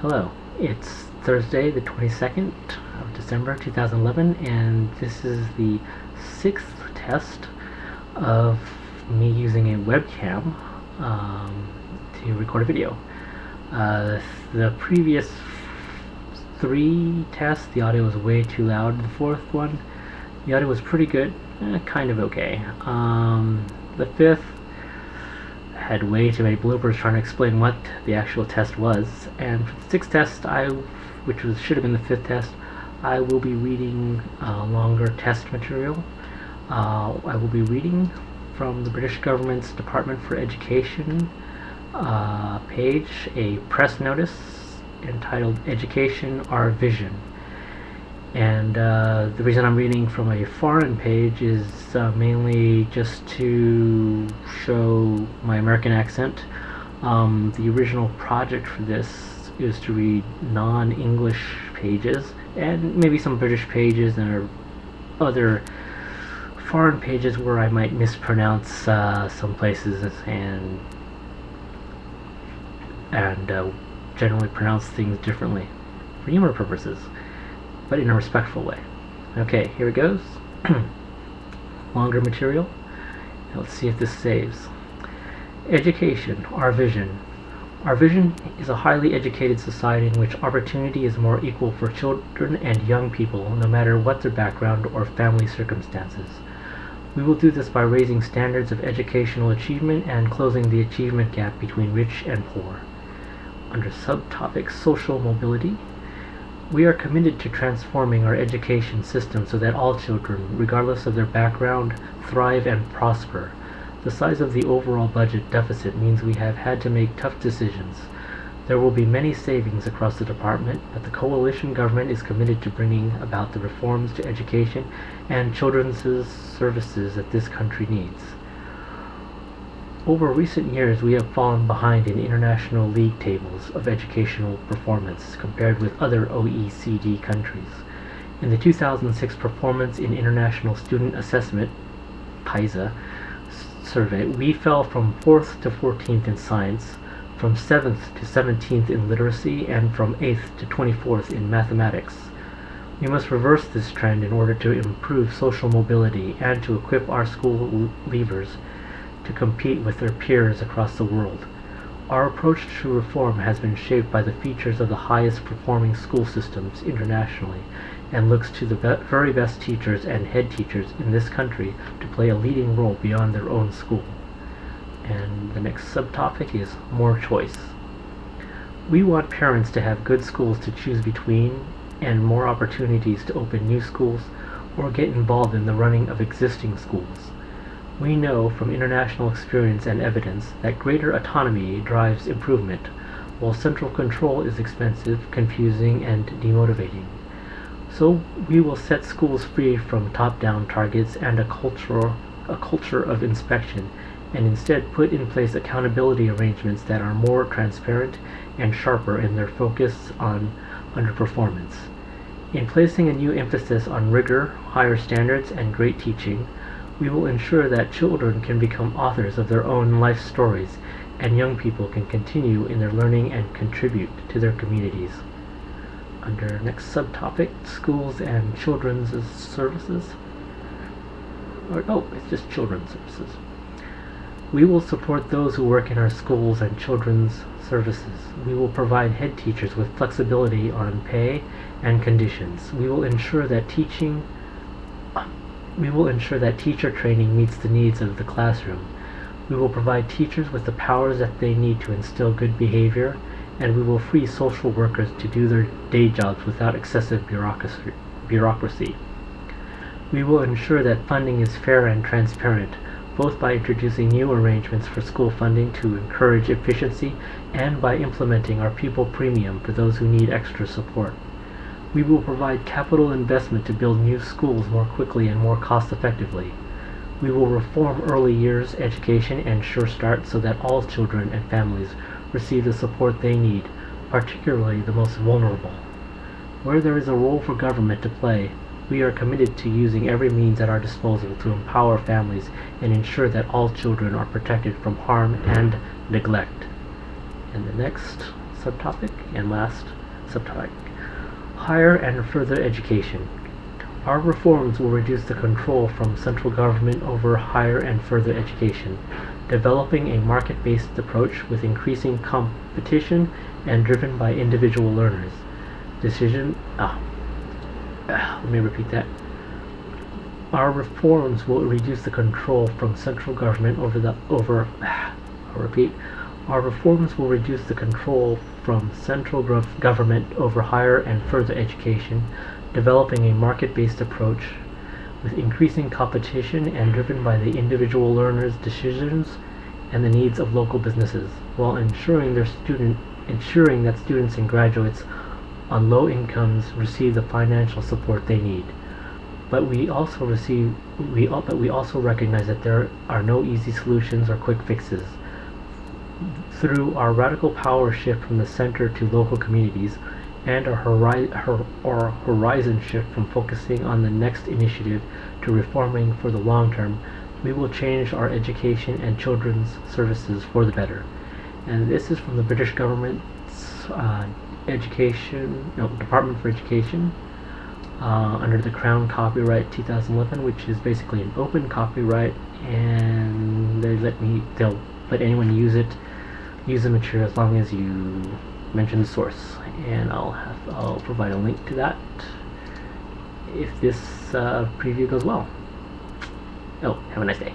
Hello, it's Thursday the 22nd of December 2011, and this is the 6th test of me using a webcam to record a video. The previous 3 tests, the audio was way too loud. The 4th one, the audio was pretty good, kind of okay. The 5th had way too many bloopers trying to explain what the actual test was, and for the 6th test, which should have been the 5th test, I will be reading longer test material. I will be reading from the British government's Department for Education page, a press notice entitled Education Our Vision. And the reason I'm reading from a foreign page is mainly just to show my American accent. The original project for this is to read non-English pages, and maybe some British pages and other foreign pages where I might mispronounce some places and generally pronounce things differently for humor purposes, but in a respectful way. Okay, here it goes. Longer material. Now let's see if this saves. Education, our vision. Our vision is a highly educated society in which opportunity is more equal for children and young people, no matter what their background or family circumstances. We will do this by raising standards of educational achievement and closing the achievement gap between rich and poor. Under subtopic social mobility, we are committed to transforming our education system so that all children, regardless of their background, thrive and prosper. The size of the overall budget deficit means we have had to make tough decisions. There will be many savings across the department, but the coalition government is committed to bringing about the reforms to education and children's services that this country needs. Over recent years, we have fallen behind in international league tables of educational performance compared with other OECD countries. In the 2006 Performance in International Student Assessment (PISA) survey, we fell from 4th to 14th in science, from 7th to 17th in literacy, and from 8th to 24th in mathematics. We must reverse this trend in order to improve social mobility and to equip our school leavers to compete with their peers across the world. Our approach to reform has been shaped by the features of the highest performing school systems internationally and looks to the very best teachers and head teachers in this country to play a leading role beyond their own school. And the next subtopic is more choice. We want parents to have good schools to choose between and more opportunities to open new schools or get involved in the running of existing schools. We know from international experience and evidence that greater autonomy drives improvement, while central control is expensive, confusing, and demotivating. So we will set schools free from top-down targets and a culture of inspection, and instead put in place accountability arrangements that are more transparent and sharper in their focus on underperformance. In placing a new emphasis on rigor, higher standards, and great teaching, we will ensure that children can become authors of their own life stories, and young people can continue in their learning and contribute to their communities. Under next subtopic, schools and children's services. It's just children's services. We will support those who work in our schools and children's services. We will provide head teachers with flexibility on pay and conditions. We will ensure that teacher training meets the needs of the classroom. We will provide teachers with the powers that they need to instill good behavior, and we will free social workers to do their day jobs without excessive bureaucracy. We will ensure that funding is fair and transparent, both by introducing new arrangements for school funding to encourage efficiency and by implementing our pupil premium for those who need extra support. We will provide capital investment to build new schools more quickly and more cost-effectively. We will reform early years education and Sure Start so that all children and families receive the support they need, particularly the most vulnerable. Where there is a role for government to play, we are committed to using every means at our disposal to empower families and ensure that all children are protected from harm and neglect. And the next subtopic. And last subtopic, higher and further education. Our reforms will reduce the control from central government over higher and further education, developing a market-based approach with increasing competition and driven by individual learners. Let me repeat that. Our reforms will reduce the control from central government Our reforms will reduce the control from central government over higher and further education, developing a market-based approach with increasing competition and driven by the individual learner's decisions and the needs of local businesses, while ensuring that students and graduates on low incomes receive the financial support they need. But we also recognize that there are no easy solutions or quick fixes. Through our radical power shift from the center to local communities, and our horizon shift from focusing on the next initiative to reforming for the long term, we will change our education and children's services for the better. And this is from the British government's Department for Education, under the Crown Copyright 2011, which is basically an open copyright, and they'll let anyone use the material as long as you mention the source. And I'll provide a link to that if this preview goes well. Have a nice day.